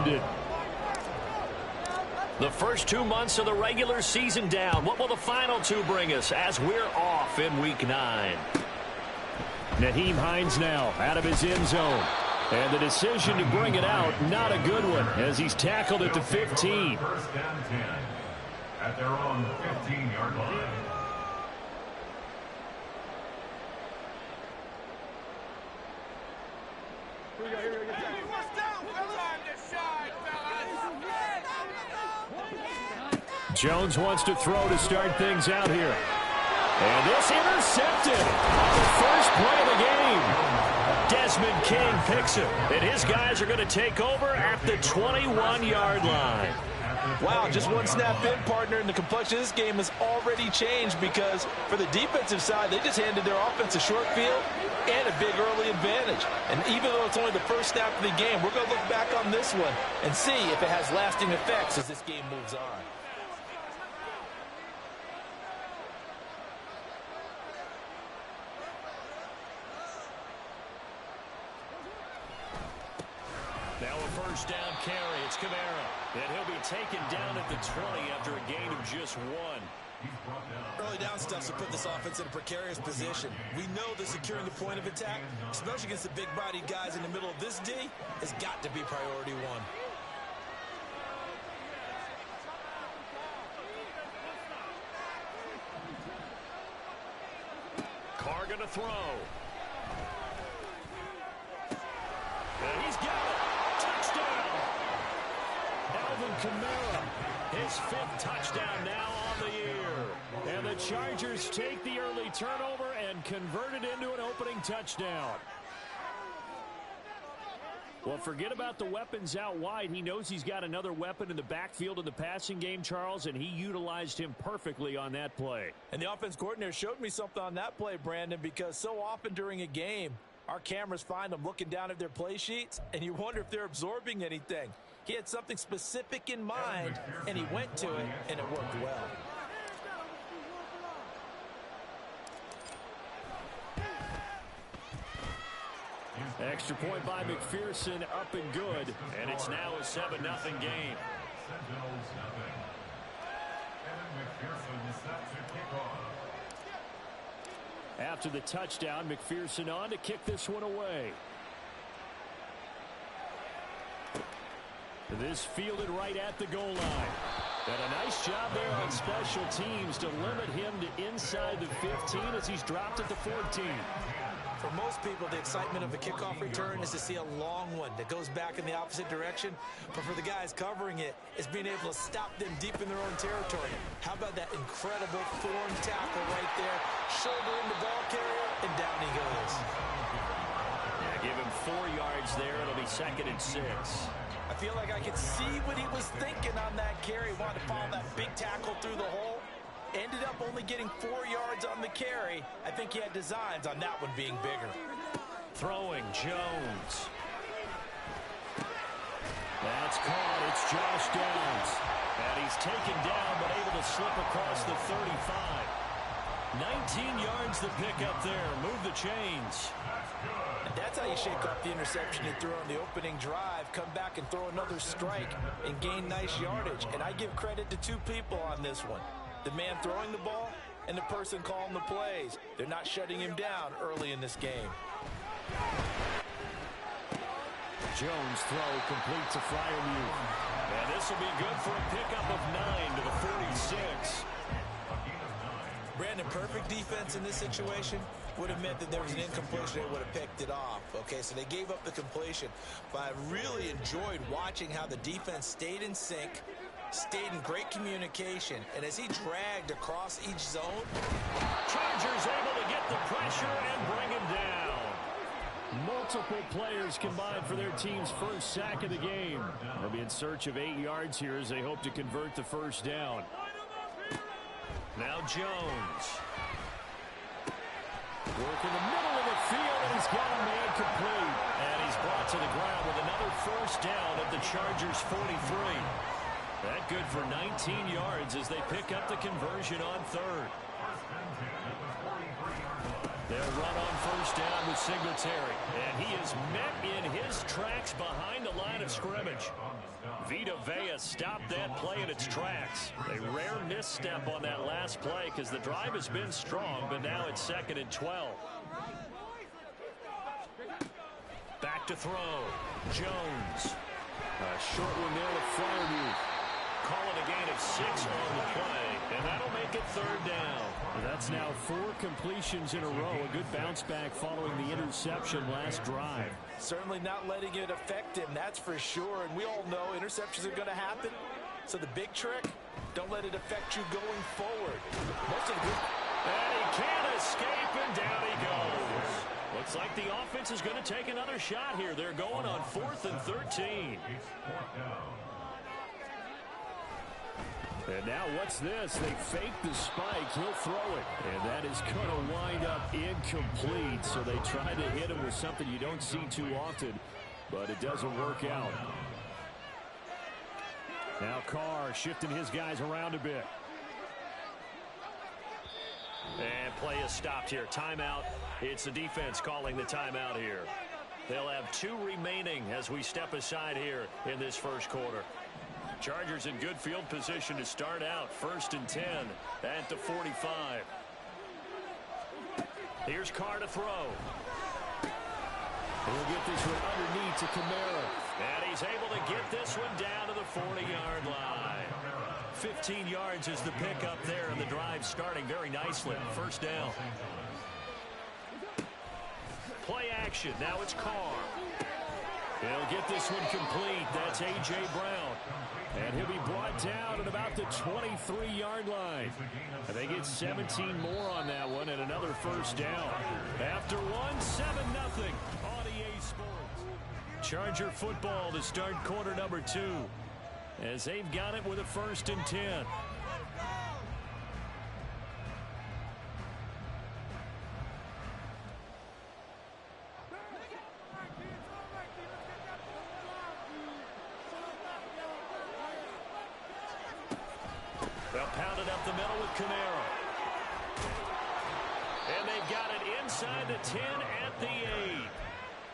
ended. The first 2 months of the regular season down. What will the final 2 bring us as we're off in Week 9? Nyheim Hines now out of his end zone. And the decision to bring it out, not a good one, as he's tackled at the 15. First down 10 at their own 15-yard line. Jones wants to throw to start things out here. And this intercepted on the first play of the game. Desmond King picks it, and his guys are going to take over at the 21-yard line. Wow, just one snap in, partner, and the complexion of this game has already changed because for the defensive side, they just handed their offense a short field and a big early advantage. And even though it's only the first snap of the game, we're going to look back on this one and see if it has lasting effects as this game moves on. Now a first down carry. It's Kamara. And he'll be taken down at the 20 after a gain of just 1. Early down stuff to put this offense in a precarious position. We know that securing the point of attack, especially against the big-bodied guys in the middle of this D, has got to be priority 1. Carr going to throw. And he's got it. Touchdown. Alvin Kamara, his 5th touchdown now on the year. And the Chargers take the early turnover and convert it into an opening touchdown. Well, forget about the weapons out wide. He knows he's got another weapon in the backfield in the passing game, Charles, and he utilized him perfectly on that play. And the offense coordinator showed me something on that play, Brandon, because so often during a game, our cameras find them looking down at their play sheets, and you wonder if they're absorbing anything. He had something specific in mind, and he went to it, and it worked well. Extra point by McPherson, up and good. And it's now a 7-0 game. After the touchdown, McPherson on to kick this one away. This fielded right at the goal line. And a nice job there on special teams to limit him to inside the 15 as he's dropped at the 14. For most people, the excitement of a kickoff return is to see a long one that goes back in the opposite direction. But for the guys covering it, it's being able to stop them deep in their own territory. How about that incredible form tackle right there? Shoulder in the ball carrier, and down he goes. Yeah, give him 4 yards there. It'll be 2nd and 6. I feel like I could see what he was thinking on that carry. Wanted to follow that big tackle through the hole. Ended up only getting 4 yards on the carry. I think he had designs on that one being bigger. Throwing, Jones. That's caught. It's Josh Downs. And he's taken down, but able to slip across the 35. 19 yards to pick up there. Move the chains. And that's how you shake off the interception you threw on the opening drive. Come back and throw another strike and gain nice yardage. And I give credit to 2 people on this one. The man throwing the ball and the person calling the plays. They're not shutting him down early in this game. Jones throw complete to Freiermuth. And this will be good for a pickup of 9 to the 46. Brandon, perfect defense in this situation would have meant that there was an incompletion. They would have picked it off. Okay, so they gave up the completion. But I really enjoyed watching how the defense stayed in sync, stayed in great communication, and as he dragged across each zone. Chargers able to get the pressure and bring him down. Multiple players combined for their team's first sack of the game. They'll be in search of 8 yards here as they hope to convert the first down. Now Jones. Work in the middle of the field, and he's got a man complete. And he's brought to the ground with another first down at the Chargers' 43. That good for 19 yards as they pick up the conversion on 3rd. They'll run on first down with Singletary. And he is met in his tracks behind the line of scrimmage. Vita Vea stopped that play in its tracks. A rare misstep on that last play because the drive has been strong, but now it's 2nd and 12. Back to throw. Jones. A short one there to Freiermuth. Call it a gain of 6 on the play, and that'll make it 3rd down. That's now 4 completions in a row. A good bounce back following the interception last drive. Certainly not letting it affect him, that's for sure. And we all know interceptions are going to happen. So the big trick, don't let it affect you going forward. Most of the good... And he can't escape, and down he goes. Looks like the offense is going to take another shot here. They're going on 4th and 13. And now what's this? They fake the spike. He'll throw it. And that is going to wind up incomplete. So they try to hit him with something you don't see too often, but it doesn't work out. Now Carr shifting his guys around a bit. And play is stopped here. Timeout. It's the defense calling the timeout here. They'll have 2 remaining as we step aside here in this first quarter. Chargers in good field position to start out. 1st and 10 at the 45. Here's Carr to throw. We'll get this one underneath to Kamara. And he's able to get this one down to the 40-yard line. 15 yards is the pickup there, and the drive starting very nicely. 1st down. Play action. Now it's Carr. He'll get this one complete. That's A.J. Brown. And he'll be brought down at about the 23-yard line. And they get 17 more on that one and another 1st down. After one, 7-0 on EA Sports. Charger football to start quarter number 2 as they've got it with a 1st and 10. They'll pound it up the middle with Kamara. And they've got it inside the 10 at the 8.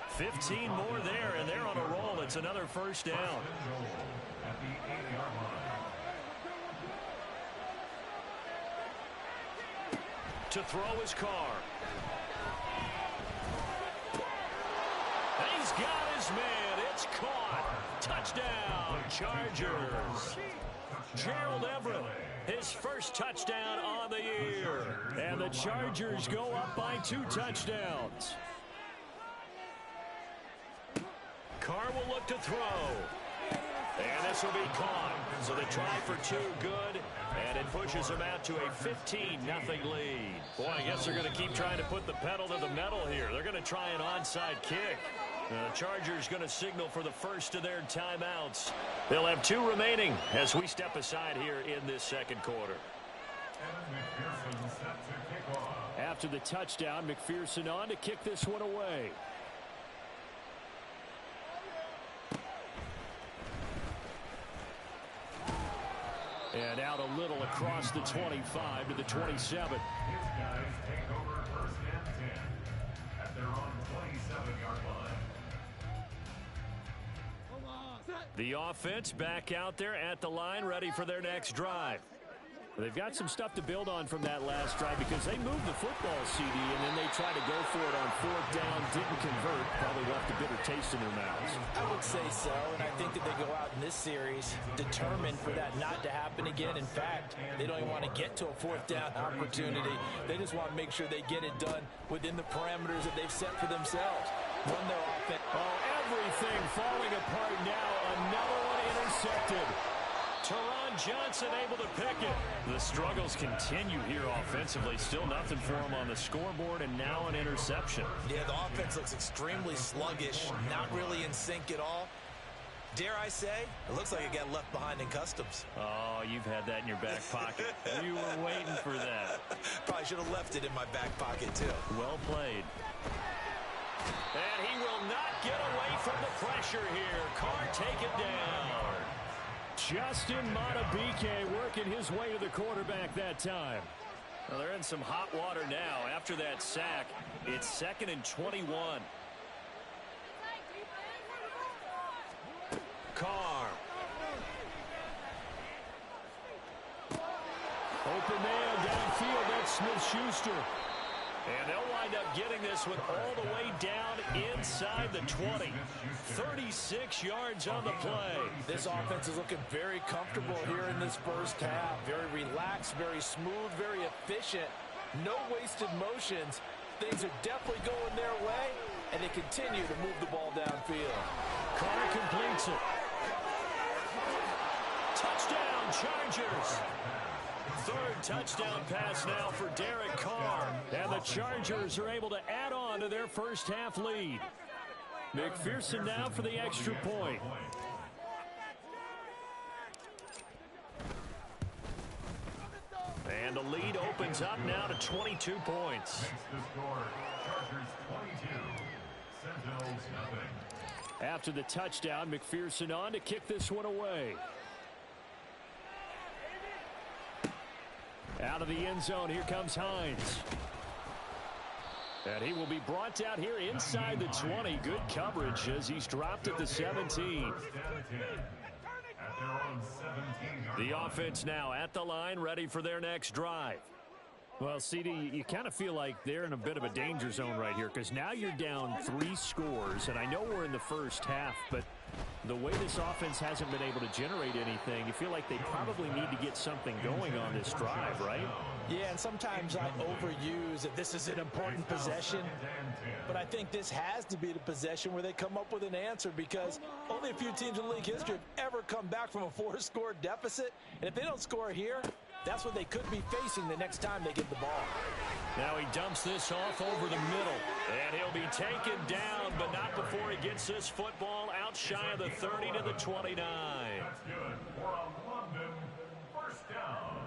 15 more there, and they're on a roll. It's another 1st down. To throw his Carr. And he's got his man. It's caught. Touchdown, Chargers. Gerald Everett, his first touchdown on the year. And the Chargers go up by 2 touchdowns. Carr will look to throw. And this will be caught. So they try for 2 good, and it pushes them out to a 15-0 lead. Boy, I guess they're going to keep trying to put the pedal to the metal here. They're going to try an onside kick. The Chargers going to signal for the first of their timeouts. They'll have 2 remaining as we step aside here in this second quarter. After the touchdown, McPherson on to kick this one away. And out a little across the 25 to the 27. His guys take over 1st and 10 at their own 27-yard line. The offense back out there at the line, ready for their next drive. They've got some stuff to build on from that last drive because they moved the football, CD, and then they tried to go for it on 4th down, didn't convert, probably left a bitter taste in their mouths. I would say so, and I think that they go out in this series determined for that not to happen again. In fact, they don't even want to get to a 4th down opportunity. They just want to make sure they get it done within the parameters that they've set for themselves. Run their offense. Oh, everything falling apart now. Another one intercepted. Teron Johnson able to pick it. The struggles continue here offensively. Still nothing for him on the scoreboard, and now an interception. Yeah, the offense looks extremely sluggish, not really in sync at all. Dare I say, it looks like it got left behind in customs. Oh, you've had that in your back pocket. You were waiting for that. Probably should have left it in my back pocket, too. Well played. And he will not get away from the pressure here. Carr taken down. Justin Madubuike working his way to the quarterback that time. Well, they're in some hot water now. After that sack, it's 2nd and 21. Carr. Open man downfield. That's Smith-Schuster. And they'll wind up getting this one all the way down inside the 20. 36 yards on the play. This offense is looking very comfortable here in this first half. Very relaxed, very smooth, very efficient. No wasted motions. Things are definitely going their way, and they continue to move the ball downfield. Carr completes it. Touchdown, Chargers. Third touchdown pass now for Derek Carr. And the Chargers are able to add on to their first half lead. McPherson now for the extra point. And the lead opens up now to 22 points. Makes the score Chargers 22, Sentinels nothing. After the touchdown, McPherson on to kick this one away. Out of the end zone, here comes Hines. And he will be brought out here inside the 20. Good coverage as he's dropped at the 17. First down 10 at their own 17-yard The line. offense now at the line, ready for their next drive. Well, CD, you kind of feel like they're in a bit of a danger zone right here because now you're down 3 scores, and I know we're in the first half, but the way this offense hasn't been able to generate anything, you feel like they probably need to get something going on this drive, right? Yeah, and sometimes I overuse that this is an important possession, but I think this has to be the possession where they come up with an answer because only a few teams in league history have ever come back from a 4-score deficit, and if they don't score here, that's what they could be facing the next time they get the ball. Now he dumps this off over the middle. And he'll be taken down, but not before he gets this football out shy of the 30 to the 29. That's good for a London first down.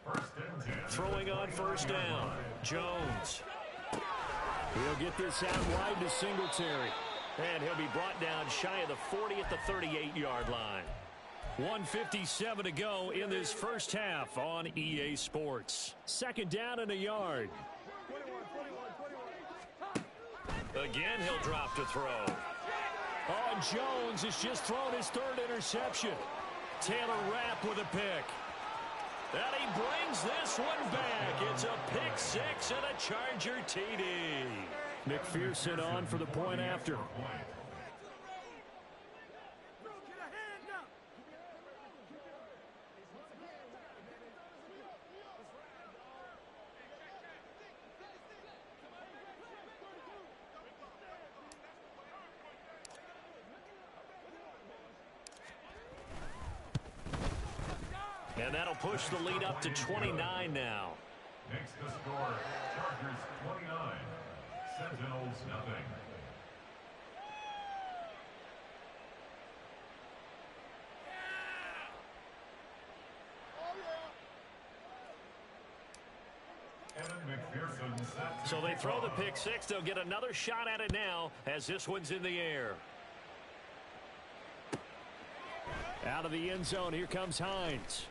First and 10. Throwing on first down, Jones. He'll get this out wide to Singletary. And he'll be brought down shy of the 40 at the 38-yard line. 1:57 to go in this first half on EA Sports. Second down and a yard. Again, he'll drop to throw. Oh, Jones has just thrown his 3rd interception. Taylor Rapp with a pick. And he brings this one back. It's a pick 6 and a Charger TD. McPherson on for the point after. And that'll push the lead up to 29 now. Makes the score Chargers 29, Sentinels nothing. Evan McPherson set to So they kick throw the off. pick 6. They'll get another shot at it now as this one's in the air. Out of the end zone, here comes Hines.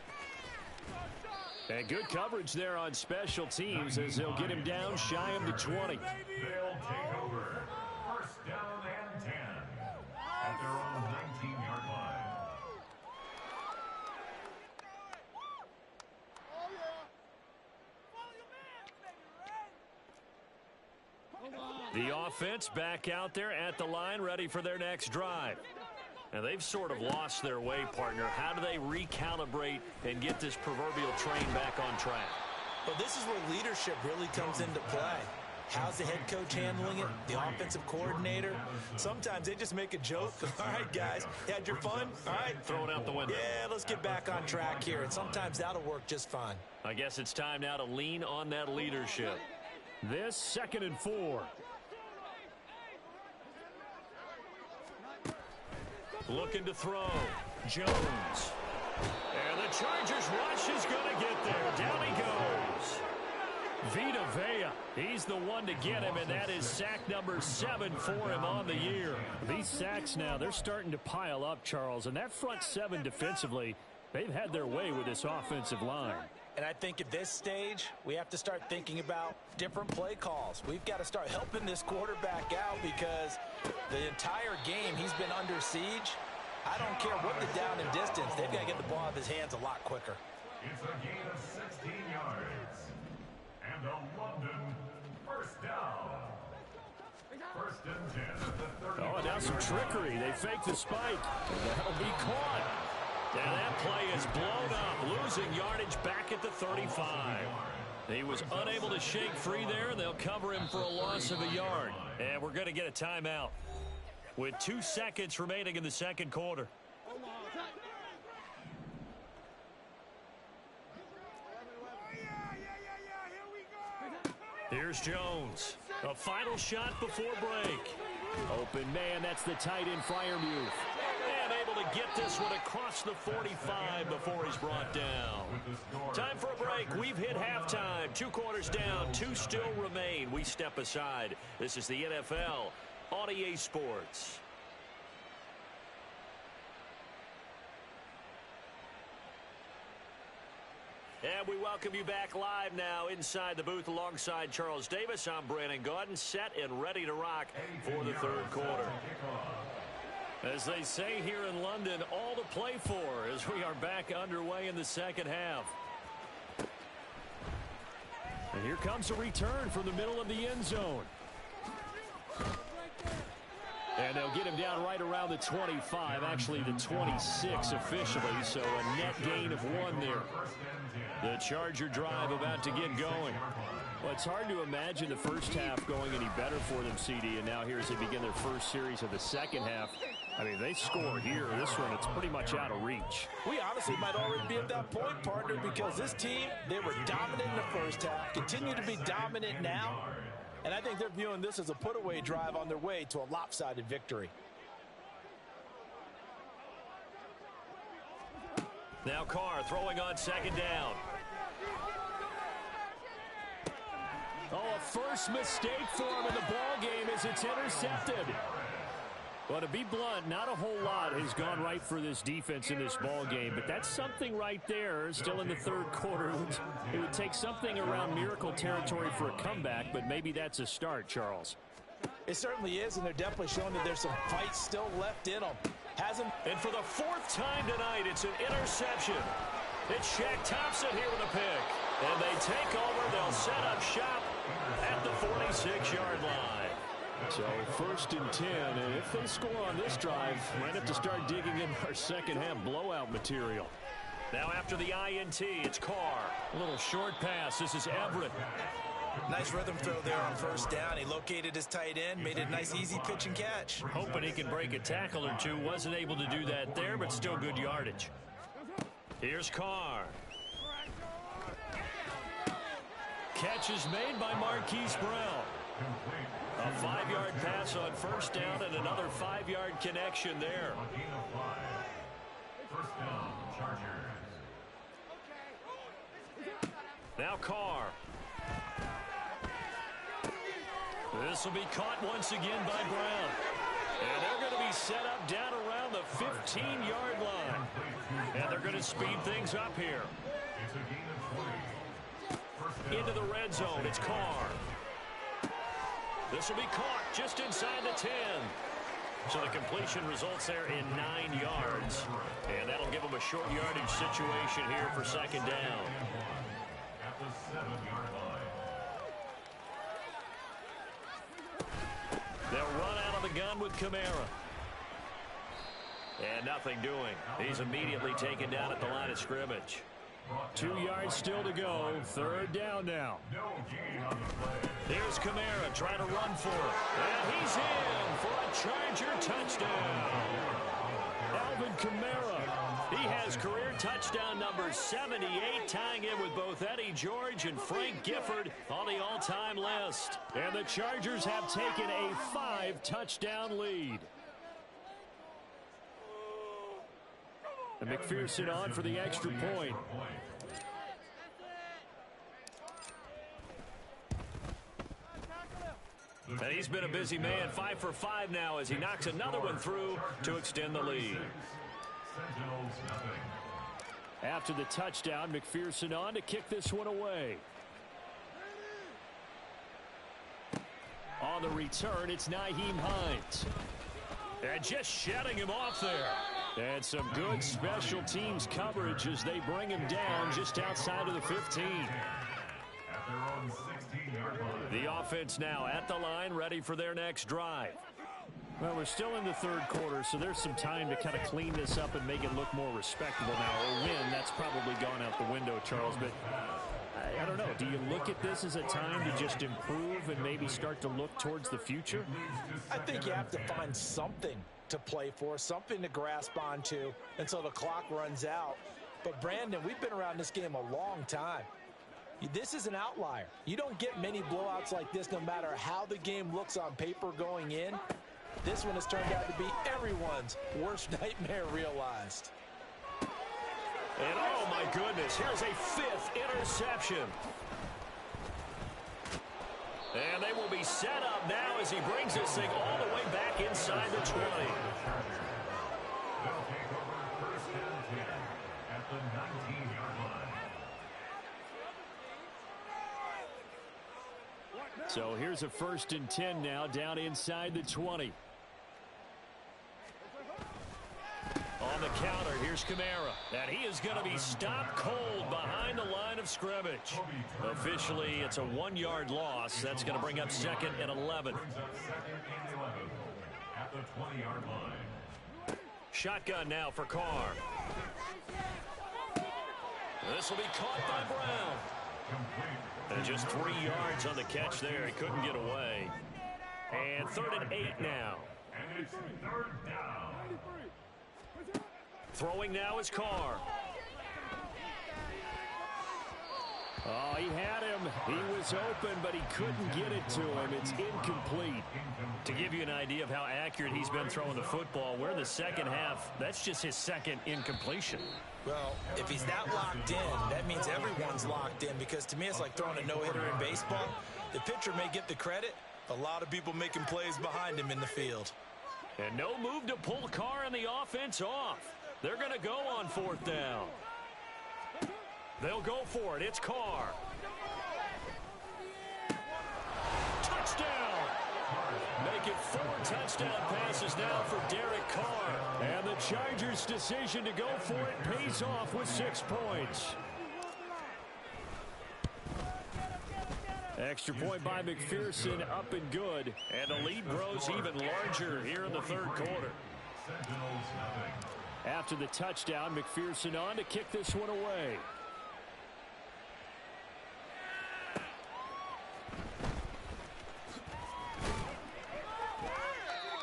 And good coverage there on special teams as they'll get him down shy of the 20. They'll take over. First down and 10 at their own 19-yard line. The offense back out there at the line, ready for their next drive. And they've sort of lost their way, partner. How do they recalibrate and get this proverbial train back on track? Well, this is where leadership really comes into play. How's the head coach handling it? The offensive coordinator? Sometimes they just make a joke. All right, guys, you had your fun? All right. Throw it out the window. Yeah, let's get back on track here. And sometimes that'll work just fine. I guess it's time now to lean on that leadership. This 2nd and 4. Looking to throw. Jones. And the Chargers rush is going to get there. Down he goes. Vita Vea. He's the one to get him, and that is sack number 7 for him on the year. These sacks now, they're starting to pile up, Charles. And that front 7 defensively, they've had their way with this offensive line. And I think at this stage, we have to start thinking about different play calls. We've got to start helping this quarterback out because the entire game he's been under siege. I don't care what the down and distance. They've got to get the ball out of his hands a lot quicker. It's a gain of 16 yards. And a London first down. First and 10 at the 30. Oh, and now some trickery. They fake the spike. That'll be caught. And that play is blown up, losing yardage back at the 35. He was unable to shake free there, and they'll cover him for a loss of a yard. And we're going to get a timeout with 2 seconds remaining in the second quarter. Here's Jones. A final shot before break. Open man, that's the tight end Freiermuth. And able to get this one across the 45 before he's brought down. Time for a break. We've hit halftime. 2 quarters down, 2 still remain. We step aside. This is the NFL on EA Sports. And we welcome you back live now inside the booth alongside Charles Davis. I'm Brandon Gaudin, set and ready to rock for the third quarter. As they say here in London, all to play for as we are back underway in the second half. And here comes a return from the middle of the end zone. And they'll get him down right around the 25, actually the 26 officially, so a net gain of 1 there. The Charger drive about to get going. Well, it's hard to imagine the first half going any better for them, CD, and now here as they begin their first series of the second half. I mean, they score here. This one, it's pretty much out of reach. We honestly might already be at that point, partner, because this team, they were dominant in the first half, continue to be dominant now, and I think they're viewing this as a put-away drive on their way to a lopsided victory. Now Carr throwing on second down. Oh, a first mistake for him in the ball game as it's intercepted. Well, to be blunt, not a whole lot has gone right for this defense in this ball game, but that's something right there. Still in the third quarter. It would take something around miracle territory for a comeback, but maybe that's a start, Charles. It certainly is, and they're definitely showing that there's some fight still left in them. And for the 4th time tonight, it's an interception. It's Shaq Thompson here with a pick. And they take over. They'll set up shop at the 46-yard line. So 1st and 10, and if they score on this drive, might have to start digging in our second half blowout material. Now after the INT, it's Carr. A little short pass. This is Everett. Nice rhythm throw there on first down. He located his tight end, made it a nice easy pitch and catch. Hoping he can break a tackle or two. Wasn't able to do that there, but still good yardage. Here's Carr. Catch is made by Marquise Brown. A 5-yard pass on first down and another 5-yard connection there. First down, Chargers. Now Carr. This will be caught once again by Brown. And they're going to be set up down around the 15-yard line. And they're going to speed things up here. It's a gain of 20. Into the red zone, it's Carr. This will be caught just inside the 10. So the completion results there in 9 yards. And that'll give them a short yardage situation here for second down. At the 7-yard line. They'll run out of the gun with Kamara. And nothing doing. He's immediately taken down at the line of scrimmage. 2 yards still to go. Third down now. No gain on the play. Here's Kamara trying to run for it. And he's in for a Charger touchdown. Alvin Kamara. He has career touchdown number 78, tying in with both Eddie George and Frank Gifford on the all-time list. And the Chargers have taken a 5-touchdown lead. And McPherson on for the extra point. And he's been a busy man, 5 for 5 now as he knocks another one through to extend the lead. After the touchdown, McPherson on to kick this one away. On the return, it's Nyheim Hines. And just shutting him off there. And some good special teams coverage as they bring him down just outside of the 15. At their own 16-yard line. The offense now at the line, ready for their next drive. Well, we're still in the third quarter, so there's some time to kind of clean this up and make it look more respectable now. A win, that's probably gone out the window, Charles, but I don't know. Do you look at this as a time to just improve and maybe start to look towards the future? I think you have to find something to play for, something to grasp onto until the clock runs out. But, Brandon, we've been around this game a long time. This is an outlier. You don't get many blowouts like this no matter how the game looks on paper going in. This one has turned out to be everyone's worst nightmare realized. And oh my goodness, here's a 5th interception. And they will be set up now as he brings this thing all the way back inside the 20. They'll take over first and 10 at the 19-yard line. So here's a 1st and 10 now down inside the 20. On the counter, here's Kamara. And he is going to be stopped cold behind the line of scrimmage. Officially, it's a 1-yard loss. That's going to bring up 2nd and 11. Brings up 2nd and 11 at the 20-yard line. Shotgun now for Carr. This will be caught by Brown. Complete. And just 3 yards on the catch there. He couldn't get away. And 3rd and 8 now. And it's 3rd down. Throwing now is Carr. Oh, he had him. He was open, but he couldn't get it to him. It's incomplete. To give you an idea of how accurate he's been throwing the football, we're in the second half. That's just his 2nd incompletion. Well, if he's that locked in, that means everyone's locked in, because to me it's like throwing a no-hitter in baseball. The pitcher may get the credit. A lot of people making plays behind him in the field. And no move to pull Carr and the offense off. They're going to go on 4th down. They'll go for it. It's Carr. Touchdown! Make it 4 touchdown passes now for Derek Carr. And the Chargers' decision to go for it pays off with 6 points. Extra point by McPherson, up and good. And the lead grows even larger here in the 3rd quarter. Sentinels nothing. After the touchdown, McPherson on to kick this one away.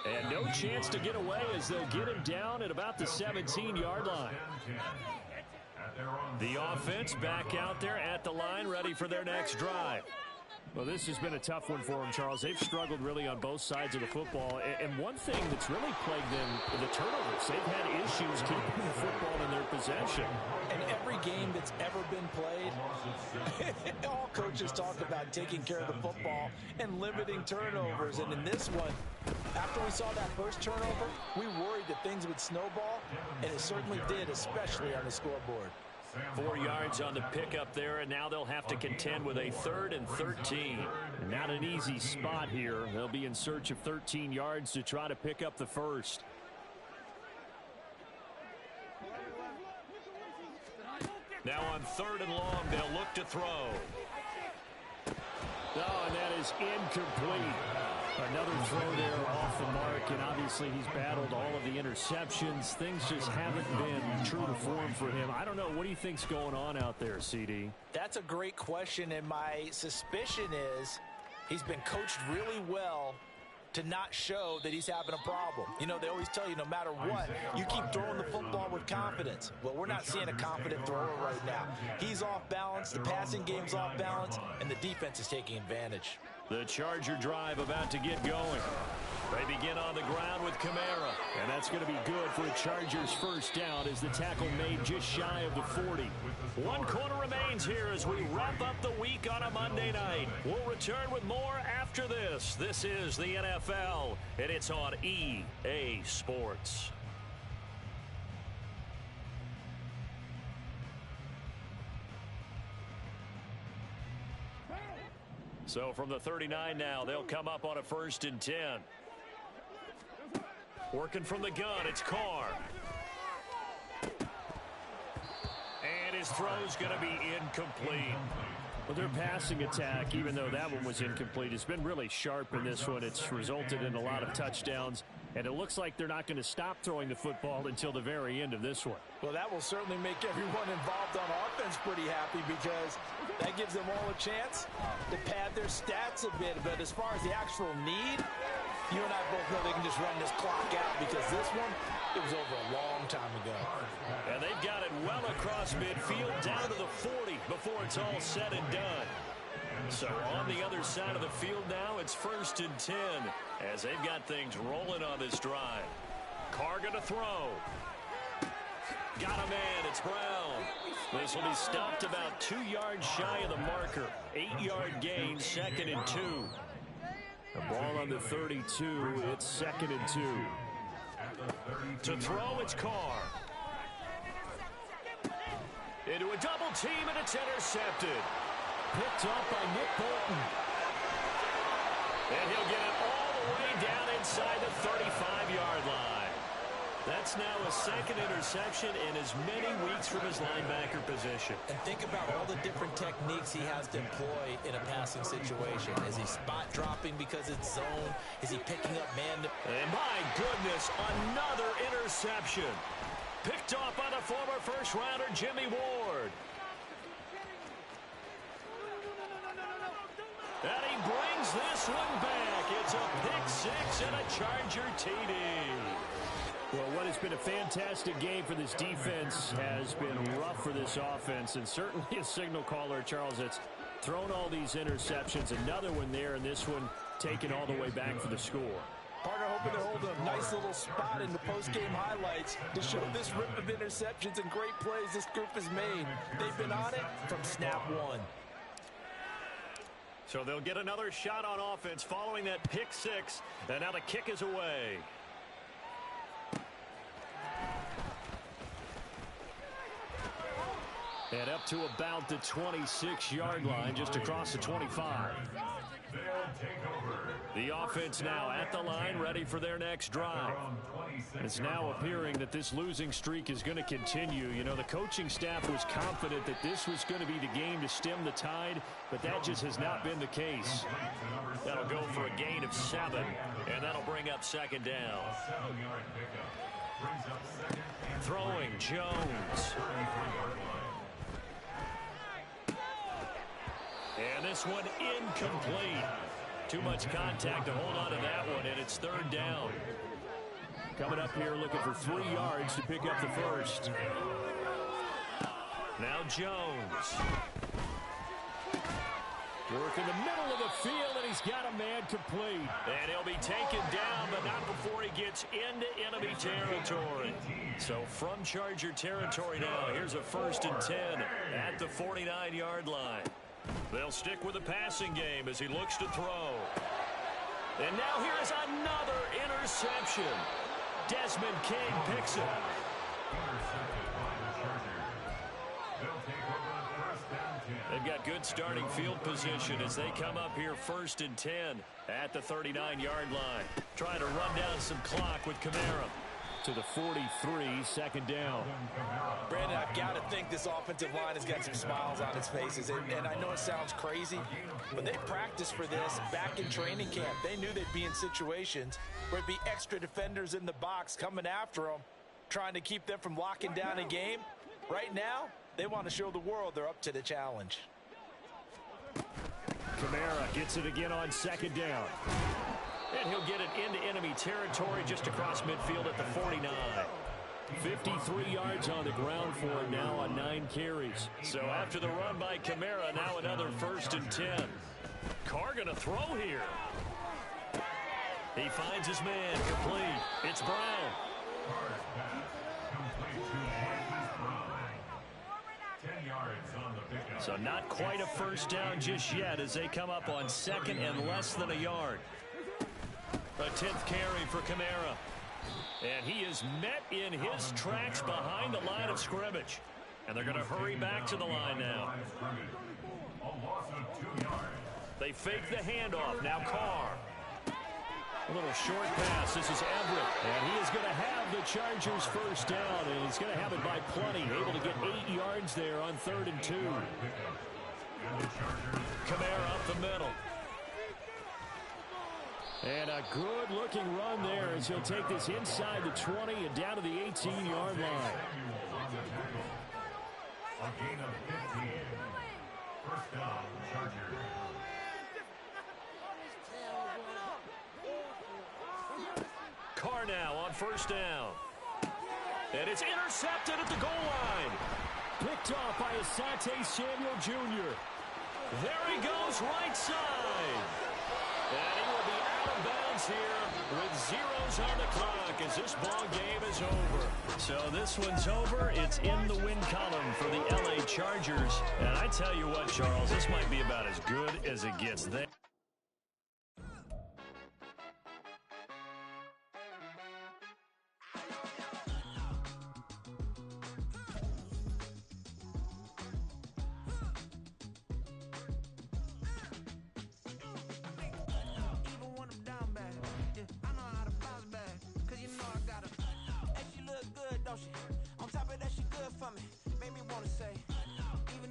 And no chance to get away as they'll get him down at about the 17-yard line. The offense back out there at the line, ready for their next drive. Well, this has been a tough one for them, Charles. They've struggled really on both sides of the football. And one thing that's really plagued them, the turnovers. They've had issues keeping the football in their possession. And every game that's ever been played, all coaches talk about taking care of the football and limiting turnovers. And in this one, after we saw that first turnover, we worried that things would snowball, and it certainly did, especially on the scoreboard. 4 yards on the pickup there, and now they'll have to contend with a 3rd and 13. Not an easy spot here. They'll be in search of 13 yards to try to pick up the first. Now on 3rd and long, they'll look to throw. Oh, and that is incomplete. Another throw there off the mark, and obviously he's battled all of the interceptions. Things just haven't been true to form for him. I don't know. What do you think's going on out there, CD? That's a great question, and my suspicion is he's been coached really well to not show that he's having a problem. You know, they always tell you no matter what, you keep throwing the football with confidence. Well, we're not seeing a confident thrower right now. He's off balance, the passing game's off balance, and the defense is taking advantage. The Charger drive about to get going. They begin on the ground with Kamara. And that's going to be good for a Chargers first down as the tackle made just shy of the 40. 1 quarter remains here as we wrap up the week on a Monday night. We'll return with more after this. This is the NFL, and it's on EA Sports. So from the 39 now, they'll come up on a 1st and 10. Working from the gun, it's Carr. And his throw's going to be incomplete. Well, their passing attack, even though that one was incomplete, has been really sharp in this one. It's resulted in a lot of touchdowns, and it looks like they're not going to stop throwing the football until the very end of this one. Well, that will certainly make everyone involved on offense pretty happy because that gives them all a chance to pad their stats a bit. But as far as the actual need, you and I both know they can just run this clock out because this one, it was over a long time ago. And they've got it well across midfield down to the 40 before it's all said and done. So on the other side of the field now, it's 1st and 10 as they've got things rolling on this drive. Carr going to throw. Got a man. It's Brown. This will be stopped about 2 yards shy of the marker. 8-yard gain, 2nd and 2. The ball on the 32. It's 2nd and 2. To throw, it's Carr. Into a double team, and it's intercepted. Picked off by Nick Bolton. And he'll get it all the way down inside the 35-yard line. That's now a 2nd interception in as many weeks from his linebacker position. And think about all the different techniques he has to employ in a passing situation. Is he spot dropping because it's zone? Is he picking up man? And my goodness, another interception. Picked off by the former first-rounder Jimmy Ward. And he brings this one back. It's a pick-6 and a Charger TD. Well, what has been a fantastic game for this defense has been rough for this offense, and certainly a signal caller, Charles, that's thrown all these interceptions. Another one there, and this one taken all the way back for the score. Partner hoping to hold a nice little spot in the post-game highlights to show this rip of interceptions and great plays this group has made. They've been on it from snap one. So they'll get another shot on offense following that pick-6, and now the kick is away. And up to about the 26-yard line, just across the 25. The offense now at the line, ready for their next drive. It's now appearing that this losing streak is going to continue. You know, the coaching staff was confident that this was going to be the game to stem the tide, but that just has not been the case. That'll go for a gain of 7, and that'll bring up 2nd down. Throwing Jones. And this one incomplete. Too much contact to hold on to that one, and it's 3rd down. Coming up here looking for 3 yards to pick up the first. Now Jones. Work in the middle of the field, and he's got a man complete. And he'll be taken down, but not before he gets into enemy territory. So from Charger territory now, here's a 1st and 10 at the 49-yard line. They'll stick with the passing game as he looks to throw. And now here is another interception. Desmond King picks it. They've got good starting field position as they come up here 1st and 10 at the 39-yard line. Trying to run down some clock with Kamara. To the 43, 2nd down. Brandon, I've got to think this offensive line has got some smiles on its faces. And I know it sounds crazy, but they practiced for this back in training camp. They knew they'd be in situations where it'd be extra defenders in the box coming after them, trying to keep them from locking down a game. Right now, they want to show the world they're up to the challenge. Kamara gets it again on 2nd down. And he'll get it into enemy territory just across midfield at the 49. 53 yards on the ground for him now on 9 carries. So after the run by Kamara, now another 1st and 10. Carr going to throw here. He finds his man complete. It's Brown. So not quite a 1st down just yet as they come up on 2nd and less than a yard. A 10th carry for Kamara. And he is met in his tracks behind the line of scrimmage. And they're going to hurry back to the line now. They fake the handoff. Now Carr. A little short pass. This is Everett. And he is going to have the Chargers first down. And he's going to have it by plenty. Able to get 8 yards there on 3rd and 2. Kamara up the middle. And a good-looking run there as he'll take this inside the 20 and down to the 18-yard line. A gain of 15. First down, Chargers. Carr now on first down. And it's intercepted at the goal line. Picked off by Asante Samuel Jr. There he goes, right side. And he will be out of bounds here with zeros on the clock as this ball game is over. So this one's over. It's in the win column for the L.A. Chargers. And I tell you what, Charles, this might be about as good as it gets there. On top of that, she good for me. Made me wanna say